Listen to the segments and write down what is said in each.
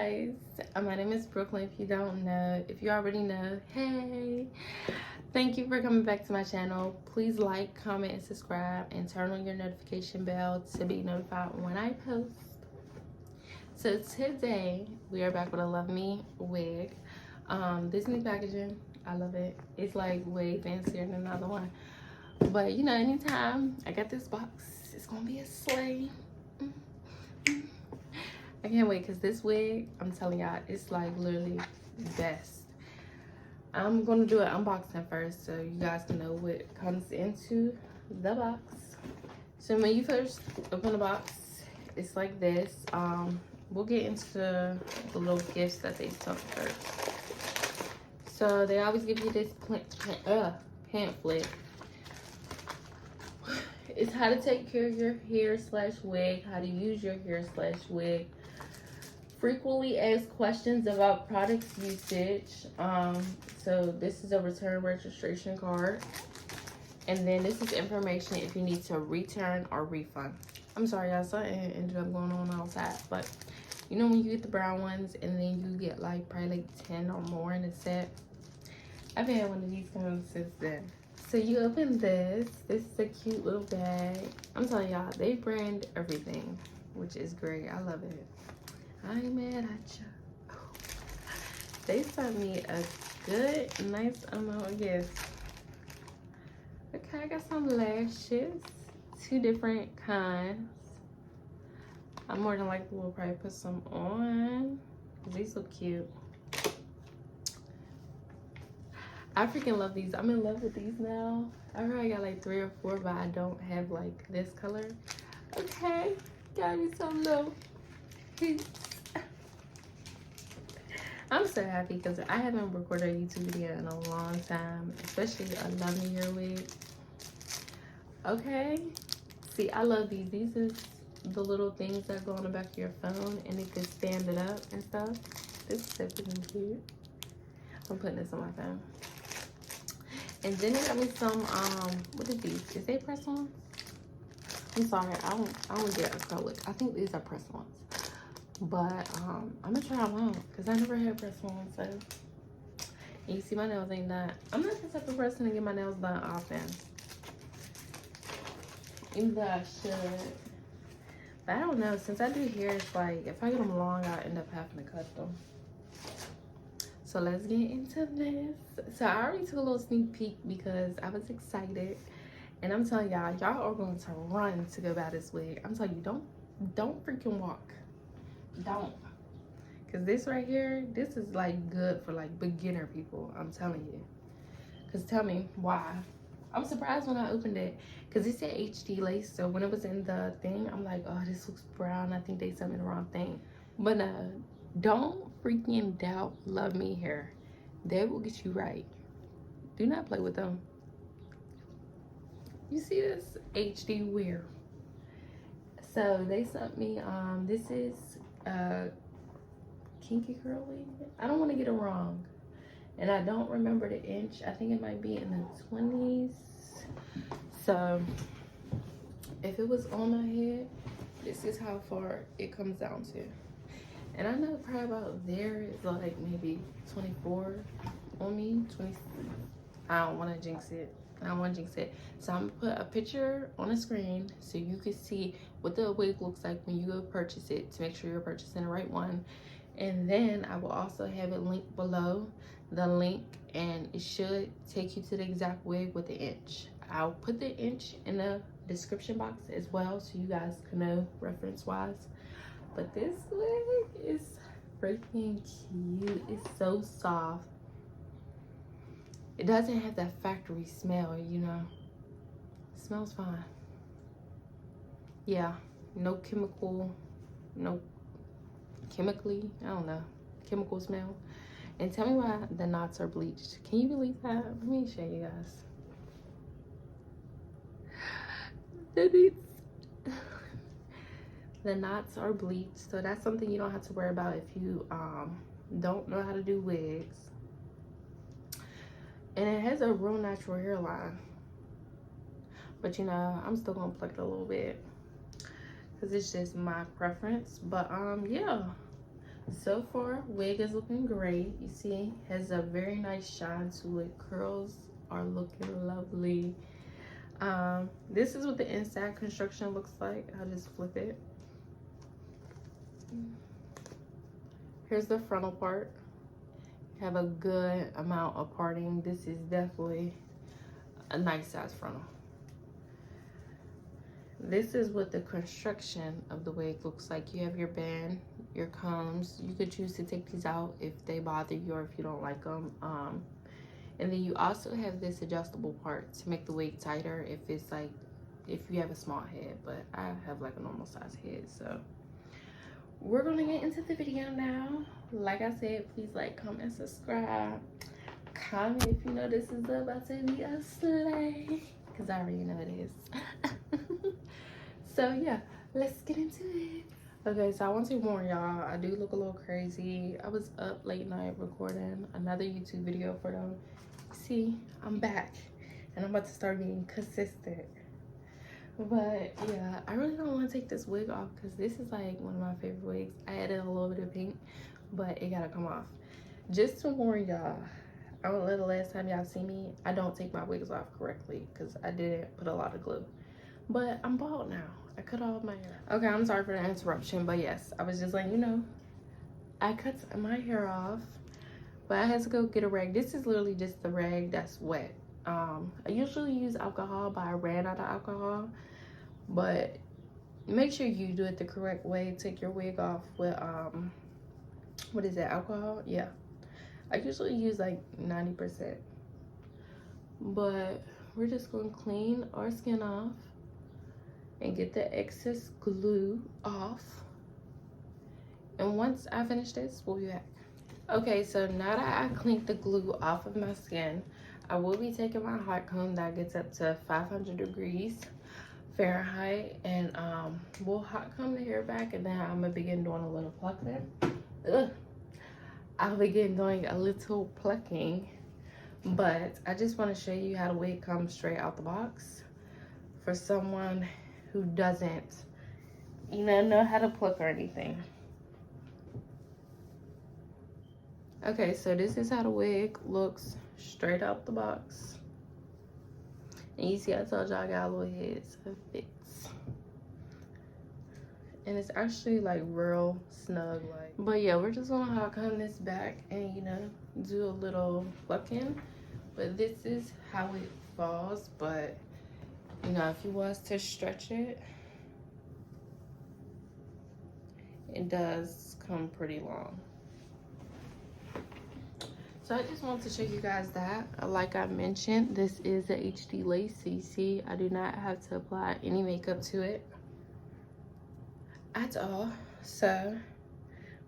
guys, my name is Brooklyn. If you don't know, if you already know, hey, thank you for coming back to my channel. Please like, comment, and subscribe, and turn on your notification bell to be notified when I post. So today we are back with a Luvme wig. This new packaging, I love it. It's like way fancier than another one, but you know, anytime I got this box, it's gonna be a slay. I can't wait, because this wig, I'm telling y'all, it's like literally best. I'm gonna do an unboxing first so you guys can know what comes into the box. So when you first open the box, it's like this. We'll get into the little gifts that they sent first. So they always give you this pamphlet. It's how to take care of your hair / wig, how to use your hair / wig, frequently asked questions about products usage. So this is a return registration card, and then this is information if you need to return or refund. I'm sorry y'all, something ended up going on outside, but you know when you get the brown ones and then you get like probably like 10 or more in a set. I've had one of these come since then. So you open this. This is a cute little bag. I'm telling y'all, they brand everything, which is great. I love it. I ain't mad at you. They sent me a good, nice amount of gifts. Okay, I got some lashes, 2 different kinds. I more than likely will probably put some on, because these look cute. I freaking love these. I'm in love with these now. I probably got like 3 or 4, but I don't have like this color. Okay, got me some little peace. I'm so happy because I haven't recorded a YouTube video in a long time, especially a Luvme hair wig. Okay, see, I love these. These is the little things that go on the back of your phone, and it could stand it up and stuff. This is so freaking cute. I'm putting this on my phone. And then they got me some what are these? Is they press-ons? I'm sorry, I don't get acrylic. I think these are press-ons. But I'm gonna try them out because I never had press-ons. So, and you see my nails ain't done. I'm not the type of person to get my nails done often. Even though I should. But I don't know, since I do hair, it's like if I get them long, I end up having to cut them. So let's get into this. So I already took a little sneak peek because I was excited. And I'm telling y'all, y'all are going to run to go buy this wig. I'm telling you, don't freaking walk. Don't. Because this right here, this is like good for like beginner people. I'm telling you. Because tell me why. I'm surprised when I opened it. Because it said HD lace. So when it was in the thing, I'm like, oh, this looks brown. I think they sent me the wrong thing. But no. Don't freaking doubt Luvme hair. They will get you right. Do not play with them. You see this? HD wear. So they sent me, this is kinky curly. I don't want to get it wrong. And I don't remember the inch. I think it might be in the 20s. So if it was on my head, this is how far it comes down to. And I know probably about there is like maybe 24 on me, 20. I don't want to jinx it. I don't want to jinx it. So I'm gonna put a picture on the screen so you can see what the wig looks like when you go purchase it, to make sure you're purchasing the right one. And then I will also have it linked below, the link, and it should take you to the exact wig with the inch. I'll put the inch in the description box as well so you guys can know reference wise. But this wig is freaking cute. It's so soft. It doesn't have that factory smell, you know. It smells fine. Yeah, no chemical, no chemically, I don't know, chemical smell. And tell me why the knots are bleached. Can you believe that? Let me show you guys. The knots are bleached, so that's something you don't have to worry about if you don't know how to do wigs. And it has a real natural hairline, but you know, I'm still gonna pluck it a little bit because it's just my preference. But yeah, So far, wig is looking great. You see, has a very nice shine to it. Curls are looking lovely. This is what the inside construction looks like. I'll just flip it. Here's the frontal part. Have a good amount of parting. This is definitely a nice size frontal. This is what the construction of the wig looks like. You have your band, your combs. You could choose to take these out if they bother you or if you don't like them. And then you also have this adjustable part to make the wig tighter if it's like, if you have a small head, but I have like a normal size head. So we're gonna get into the video now. Like I said, please like, comment, subscribe. Comment if you know this is about to be a slay, because I already know it is. So yeah, let's get into it. Okay, so I want to warn y'all, I do look a little crazy. I was up late night recording another YouTube video for them. See, I'm back and I'm about to start being consistent. But yeah, I really don't want to take this wig off because this is like one of my favorite wigs. I added a little bit of pink, but it gotta come off. Just to warn y'all, I don't know the last time y'all see me, I don't take my wigs off correctly because I didn't put a lot of glue. But I'm bald now. I cut off my hair. Okay, I'm sorry for the interruption, but yes, I was just letting you know. I cut my hair off, but I had to go get a rag. This is literally just the rag that's wet. I usually use alcohol, but I ran out of alcohol. But make sure you do it the correct way. Take your wig off with, what is that, alcohol? Yeah. I usually use like 90%. But we're just going to clean our skin off and get the excess glue off. And once I finish this, we'll be back. Okay, so now that I cleaned the glue off of my skin, I will be taking my hot comb that gets up to 500 degrees Fahrenheit, and we'll hot comb the hair back, and then I'm gonna begin doing a little plucking. I'll begin doing a little plucking, but I just want to show you how the wig comes straight out the box for someone who doesn't, you know how to pluck or anything. Okay, so this is how the wig looks straight out the box. And you see, I told y'all I got a little head, so it fits. And it's actually like real snug, like. But yeah, we're just gonna hot comb this back and, you know, do a little plucking. But this is how it falls. But you know, if you was to stretch it, it does come pretty long. So I just want to show you guys that. Like I mentioned, this is a HD lace. So you see, I do not have to apply any makeup to it at all. So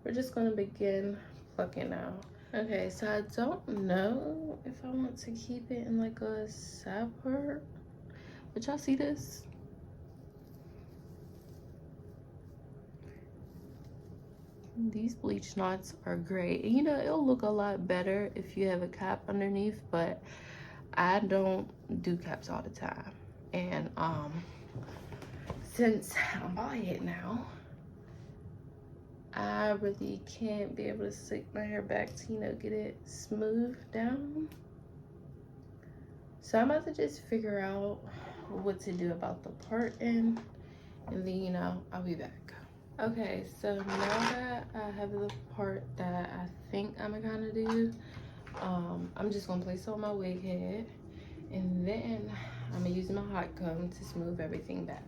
we're just gonna begin plucking now. Okay, so I don't know if I want to keep it in like a side part. But y'all see this? These bleach knots are great. You know, it'll look a lot better if you have a cap underneath, but I don't do caps all the time. And since I'm bald head now, I really can't be able to slick my hair back to, you know, get it smooth down. So I'm about to just figure out what to do about the parting, and then, you know, I'll be back. Okay, so now that I have the part that I think I'm gonna do, I'm just gonna place it on my wig head, and then I'm gonna use my hot comb to smooth everything back.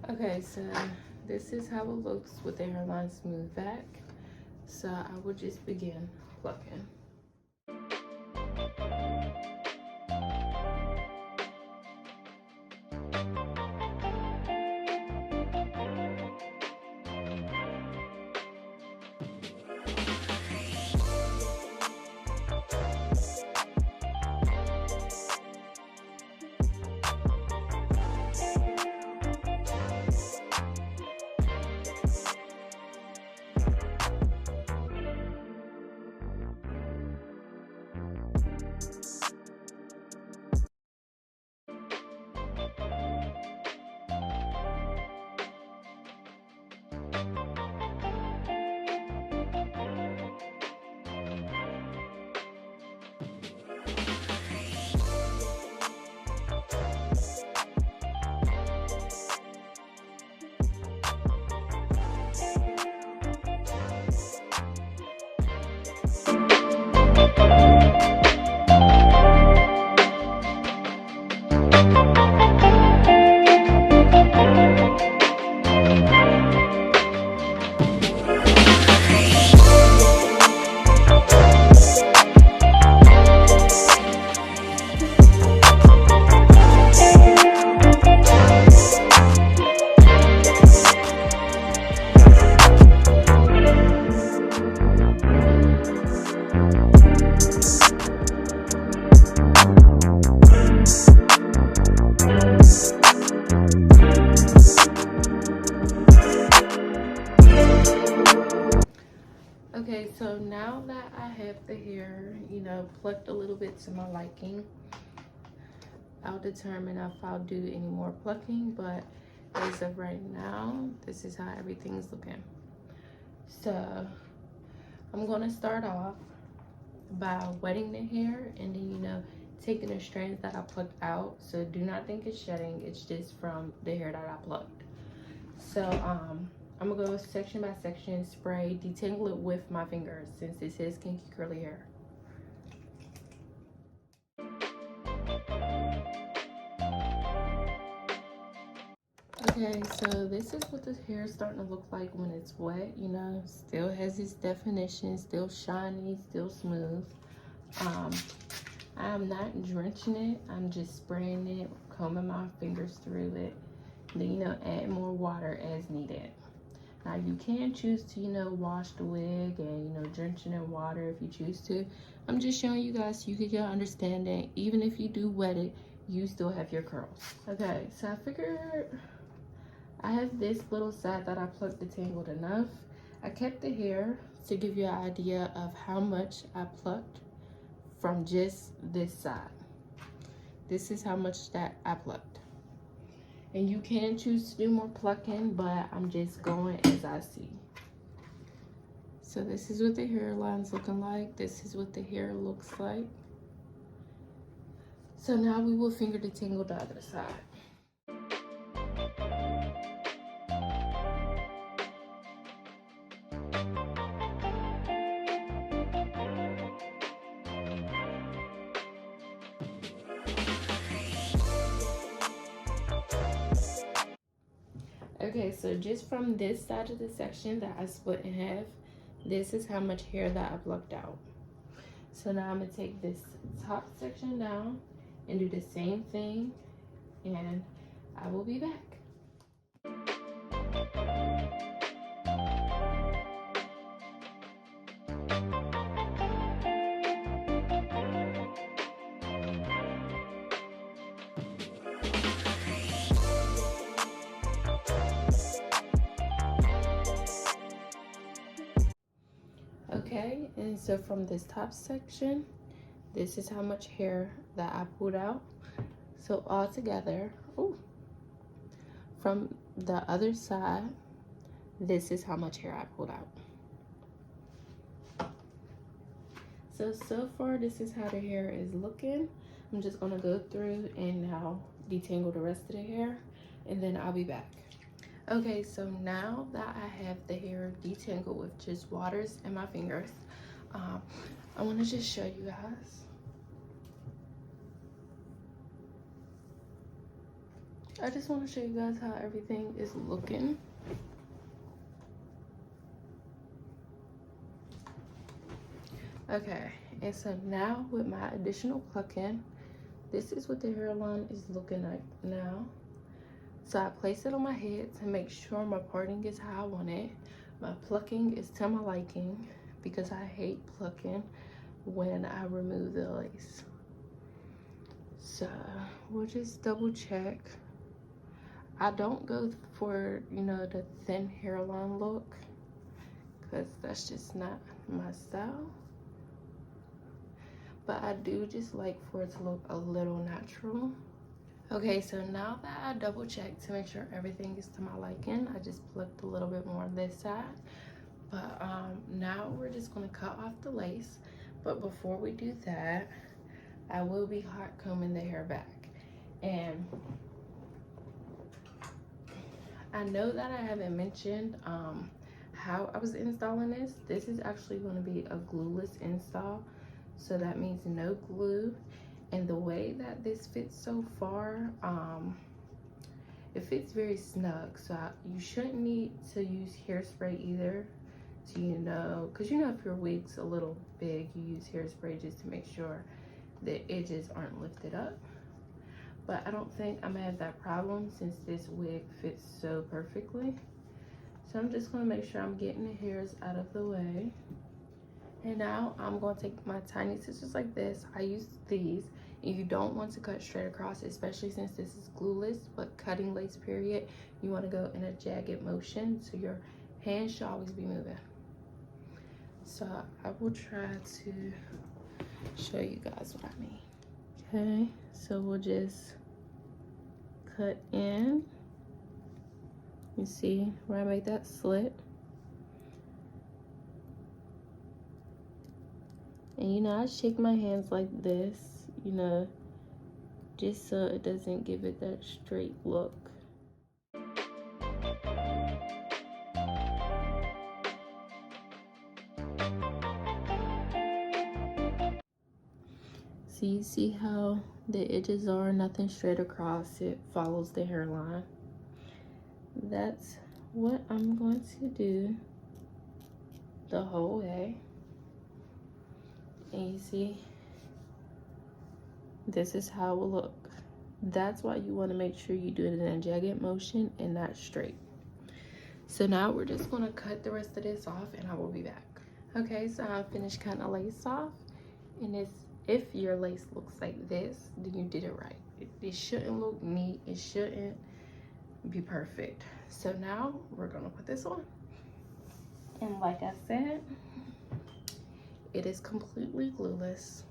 Okay, so this is how it looks with the hairline smooth back. So I will just begin plucking. plucked a little bit to my liking. I'll determine if I'll do any more plucking, but as of right now, this is how everything's looking. So I'm gonna start off by wetting the hair, and then, you know, taking the strands that I plucked out. So do not think it's shedding, it's just from the hair that I plucked. So I'm gonna go section by section, spray, detangle it with my fingers since this is kinky curly hair. Okay, so this is what the hair is starting to look like when it's wet, you know, still has its definition, still shiny, still smooth. I'm not drenching it, I'm just spraying it, combing my fingers through it, then, you know, add more water as needed. Now you can choose to, you know, wash the wig and, you know, drench it in water if you choose to. I'm just showing you guys so you can get an understanding. Even if you do wet it, you still have your curls. Okay, so I figured I have this little side that I plucked detangled enough. I kept the hair to give you an idea of how much I plucked from just this side. This is how much that I plucked. And you can choose to do more plucking, but I'm just going as I see. So this is what the hairline's looking like. This is what the hair looks like. So now we will finger detangle the other side. Okay, so just from this side of the section that I split in half, this is how much hair that I plucked out. So now I'm gonna take this top section down and do the same thing, and I will be back. Okay, and so from this top section, this is how much hair that I pulled out. So all together, from the other side, this is how much hair I pulled out. So far, this is how the hair is looking. I'm just gonna go through and now detangle the rest of the hair, and then I'll be back. Okay, so now that I have the hair detangled with just waters and my fingers, I want to just show you guys. I just want to show you guys how everything is looking. Okay, and so now with my additional plucking, this is what the hairline is looking like now. So I place it on my head to make sure my parting is how I want it. My plucking is to my liking because I hate plucking when I remove the lace. So we'll just double check. I don't go for, you know, the thin hairline look because that's just not my style. But I do just like for it to look a little natural. Okay, so now that I double checked to make sure everything is to my liking, I just plucked a little bit more on this side. But now we're just gonna cut off the lace. But before we do that, I will be hot combing the hair back. And I know that I haven't mentioned how I was installing this. This is actually gonna be a glueless install. So that means no glue. And the way that this fits so far, it fits very snug. So you shouldn't need to use hairspray either to, you know, because you know if your wig's a little big, you use hairspray just to make sure the edges aren't lifted up. But I don't think I'm gonna have that problem since this wig fits so perfectly. So I'm just gonna make sure I'm getting the hairs out of the way. And now I'm going to take my tiny scissors like this. I use these, and you don't want to cut straight across, especially since this is glueless, but cutting lace period, you want to go in a jagged motion, so your hands should always be moving. So I will try to show you guys what I mean. Okay, so we'll just cut in. You see where I made that slit? And you know, I shake my hands like this, you know, just so it doesn't give it that straight look. So you see how the edges are nothing straight across, it follows the hairline. That's what I'm going to do the whole way. And you see, this is how it will look. That's why you want to make sure you do it in a jagged motion and not straight. So now we're just going to cut the rest of this off and I will be back. Okay, so I finished cutting the lace off, and if your lace looks like this, then you did it right. It shouldn't look neat, it shouldn't be perfect. So now we're gonna put this on, and like I said, it is completely glueless.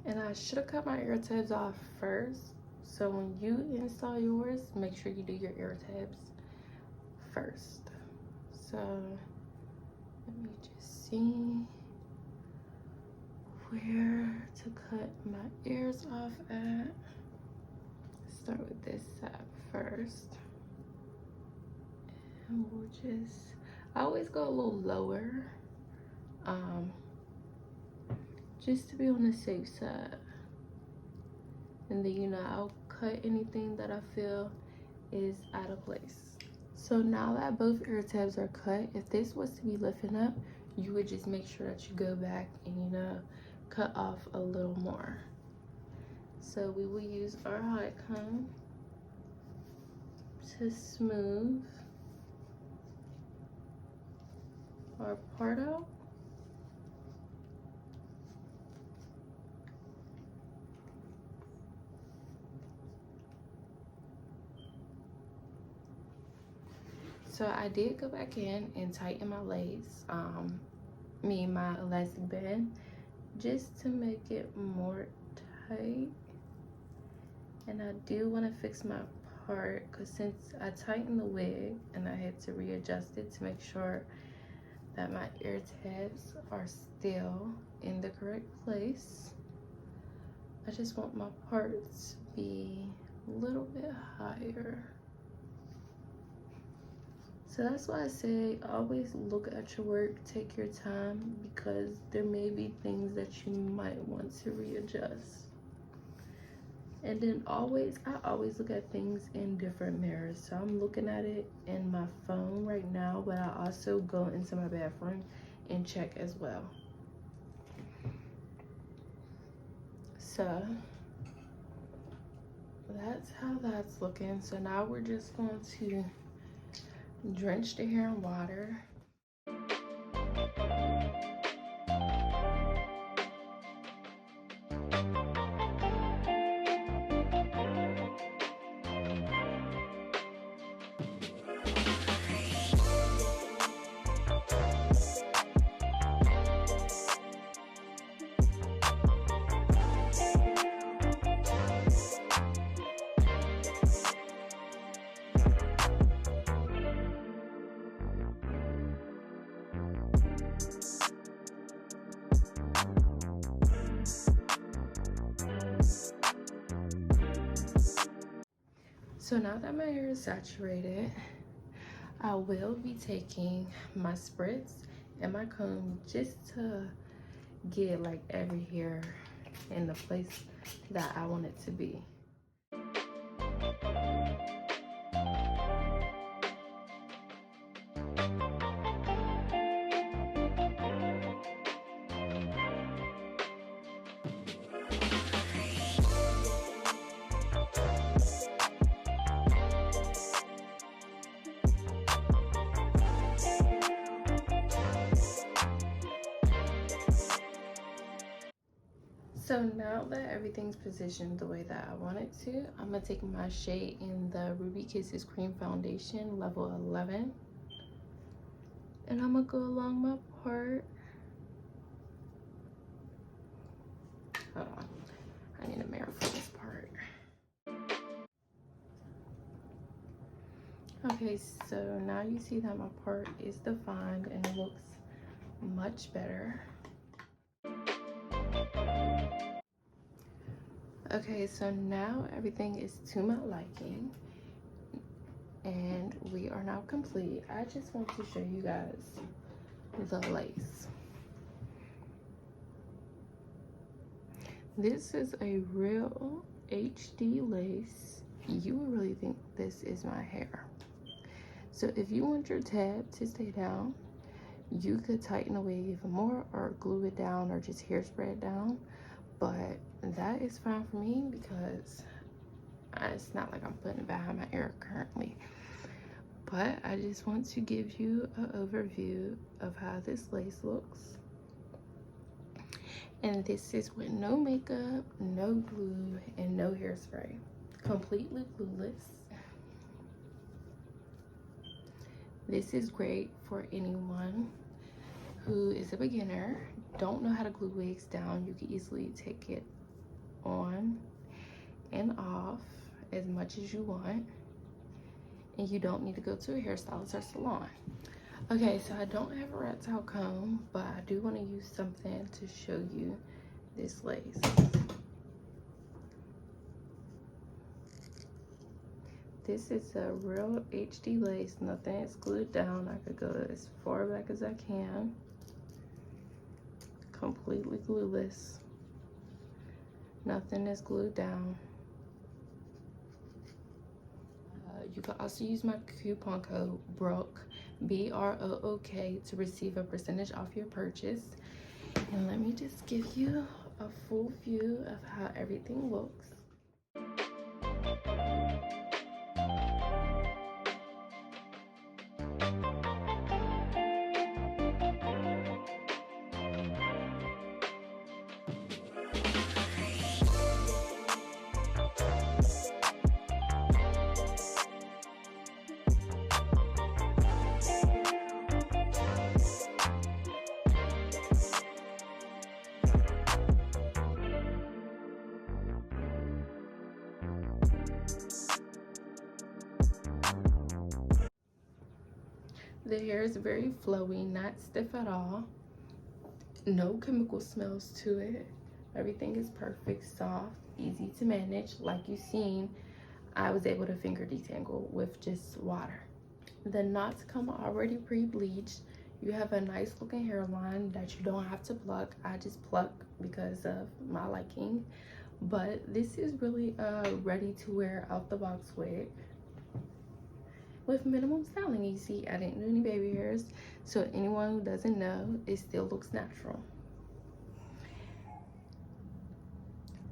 And I should have cut my ear tabs off first, so when you install yours, make sure you do your ear tabs first. So let me just see where to cut my ears off at. Start with this side first. And we'll just, I always go a little lower, just to be on the safe side. And then, you know, I'll cut anything that I feel is out of place. So now that both ear tabs are cut, if this was to be lifting up, you would just make sure that you go back and, you know, cut off a little more. So we will use our hot comb to smooth our part out. So I did go back in and tighten my lace, my elastic band, just to make it more tight. And I do want to fix my part, because since I tightened the wig and I had to readjust it to make sure that my ear tabs are still in the correct place, I just want my parts to be a little bit higher. So that's why I say always look at your work, take your time, because there may be things that you might want to readjust. And then I always look at things in different mirrors. So I'm looking at it in my phone right now, but I also go into my bathroom and check as well. So that's how that's looking. So now we're just going to drench the hair in water. So now that my hair is saturated, I will be taking my spritz and my comb just to get like every hair in the place that I want it to be. So now that everything's positioned the way that I want it to, I'm gonna take my shade in the Ruby Kisses Cream Foundation, level 11. And I'm gonna go along my part Hold on. I need a mirror for this part. Okay, so now you see that my part is defined and it looks much better. Okay, so now everything is to my liking and we are now complete. I just want to show you guys the lace. This is a real HD lace. You would really think this is my hair. So if you want your tab to stay down, you could tighten the wig even more or glue it down or just hairspray it down. But that is fine for me because it's not like I'm putting it behind my ear currently. But I just want to give you an overview of how this lace looks. And this is with no makeup, no glue, and no hairspray. Completely glueless. This is great for anyone who is a beginner, don't know how to glue wigs down. You can easily take it on and off as much as you want. And you don't need to go to a hairstylist or salon. Okay, so I don't have a rat tail comb, but I do want to use something to show you this lace. This is a real HD lace. Nothing is glued down. I could go as far back as I can. Completely glueless. Nothing is glued down. You can also use my coupon code BROOK, BROOK, to receive a percentage off your purchase. And let me just give you a full view of how everything looks. The hair is very flowy, not stiff at all. No chemical smells to it. Everything is perfect, soft, easy to manage. Like you've seen, I was able to finger detangle with just water. The knots come already pre-bleached. You have a nice looking hairline that you don't have to pluck. I just pluck because of my liking. But this is really a ready to wear out the box wig with minimum styling. You see, I didn't do any baby hairs, so anyone who doesn't know, it still looks natural.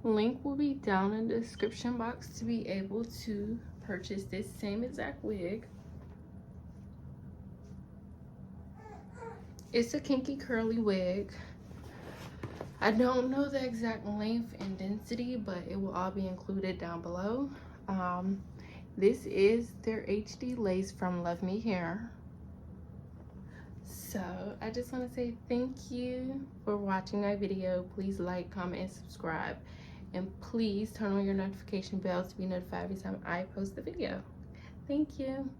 Link will be down in the description box to be able to purchase this same exact wig. It's a kinky curly wig. I don't know the exact length and density, but it will all be included down below. This is their HD lace from Luvme Hair. So I just want to say thank you for watching my video. Please like, comment, and subscribe. And please turn on your notification bell to be notified every time I post a video. Thank you.